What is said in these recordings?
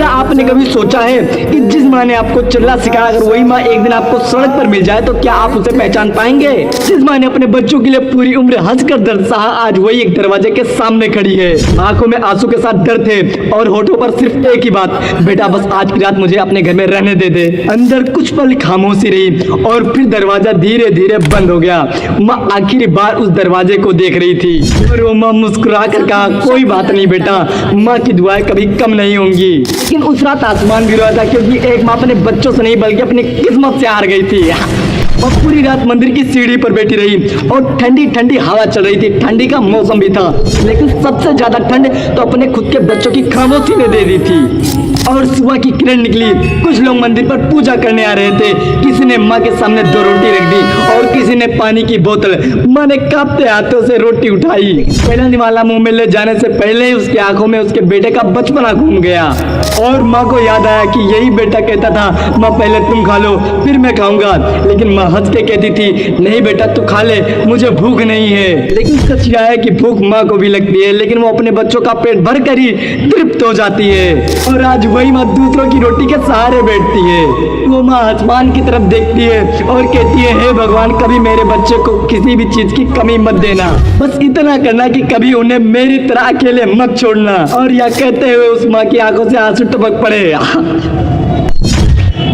क्या आपने कभी सोचा है कि जिस माँ ने आपको चलना सिखाया, अगर वही माँ एक दिन आपको सड़क पर मिल जाए तो क्या आप उसे पहचान पाएंगे? जिस माँ ने अपने बच्चों के लिए पूरी उम्र हंसकर दर्द सहा, आज वही एक दरवाजे के सामने खड़ी है। आंखों में आंसू के साथ डर थे और होठों पर सिर्फ एक ही बात, बेटा बस आज की रात मुझे अपने घर में रहने दे दे। अंदर कुछ पल खामोशी रही और फिर दरवाजा धीरे धीरे बंद हो गया। माँ आखिरी बार उस दरवाजे को देख रही थी और वो माँ मुस्कुरा कर कहा, कोई बात नहीं बेटा, माँ की दुआएं कभी कम नहीं होंगी। लेकिन उस रात आसमान गिरा था, क्योंकि एक माँ अपने बच्चों से नहीं बल्कि अपनी किस्मत से हार गई थी। और पूरी रात मंदिर की सीढ़ी पर बैठी रही और ठंडी ठंडी हवा चल रही थी, ठंडी का मौसम भी था, लेकिन सबसे ज्यादा ठंड तो अपने खुद के बच्चों की खामोशी ने दे दी थी। और सुबह की किरण निकली, कुछ लोग मंदिर पर पूजा करने आ रहे थे। किसी ने माँ के सामने 2 रोटी रख दी और किसी ने पानी की बोतल। माँ ने कांपते हाथों से रोटी उठाई। पहला निवाला मुंह में ले जाने से पहले ही उसकी आंखों में उसके बेटे का बचपना घूम गया और माँ को याद आया कि यही बेटा कहता था, माँ पहले तुम खा लो फिर मैं खाऊंगा। लेकिन माँ हंस के कहती थी, नहीं बेटा तू खा ले, मुझे भूख नहीं है। लेकिन सच यह है कि भूख माँ को भी लगती है, लेकिन वो अपने बच्चों का पेट भर कर ही तृप्त हो जाती है। और आज वही माँ दूसरों की रोटी के सहारे बैठती है। वो माँ आसमान की तरफ देखती है और कहती है, हे भगवान कभी मेरे बच्चे को किसी भी चीज की कमी मत देना, बस इतना करना कि कभी उन्हें मेरी तरह अकेले मत छोड़ना। और यह कहते हुए उस माँ की आंखों से आंसू टपक पड़े।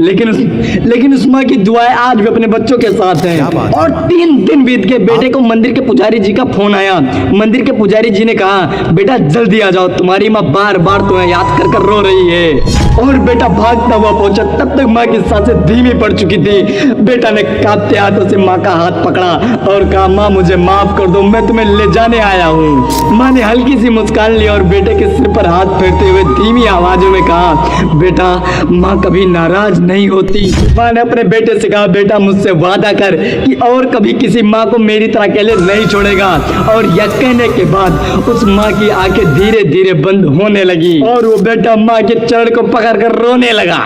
लेकिन उस माँ की दुआएं आज भी अपने बच्चों के साथ हैं। और 3 दिन बीत के बेटे को मंदिर के पुजारी जी का फोन आया। मंदिर के पुजारी जी ने कहा, बेटा जल्दी आ जाओ, तुम्हारी माँ बार बार तुम्हें याद कर कर रो रही है। और बेटा भागता हुआ पहुंचा, तब तक माँ की सांसें धीमी पड़ चुकी थी। बेटा ने कांपते हाथों से माँ का हाथ पकड़ा और कहा, माँ मुझे माफ कर दो, मैं तुम्हें ले जाने आया हूँ। माँ ने हल्की सी मुस्कान ली और बेटे के सिर पर हाथ फेरते हुए धीमी आवाजों में कहा, बेटा माँ कभी नाराज नहीं होती। माँ ने अपने बेटे से कहा, बेटा मुझसे वादा कर कि और कभी किसी माँ को मेरी तरह अकेले नहीं छोड़ेगा। और यह कहने के बाद उस माँ की आंखें धीरे धीरे बंद होने लगी और वो बेटा माँ के चरण को पकड़ कर रोने लगा।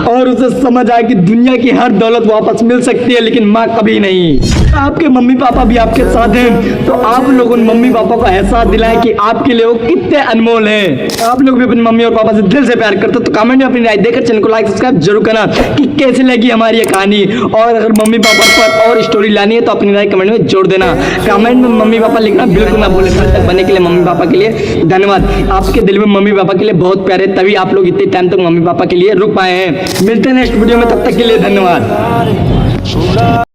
और उसे समझ आया कि दुनिया की हर दौलत वापस मिल सकती है, लेकिन माँ कभी नहीं। आपके मम्मी पापा भी आपके साथ हैं, तो आप लोग उन मम्मी पापा को एहसास दिलाएं कि आपके लिए वो कितने अनमोल हैं। आप लोग भी अपनी मम्मी और पापा से दिल से प्यार करते हो तो कमेंट में अपनी राय देकर चैनल को लाइक सब्सक्राइब जरूर करना कि कैसी लगी हमारी ये कहानी। और अगर मम्मी पापा पर और स्टोरी लानी है तो अपनी राय कमेंट में जोड़ देना। कमेंट में मम्मी पापा लिखना बिल्कुल ना भूलें। कल तक बनने के लिए मम्मी पापा के लिए धन्यवाद। आपके दिल में मम्मी पापा के लिए बहुत प्यारे, तभी आप लोग इतने टाइम तक मम्मी पापा के लिए रुक पाए हैं। मिलते हैं नेक्स्ट वीडियो में, तब तक के लिए धन्यवाद।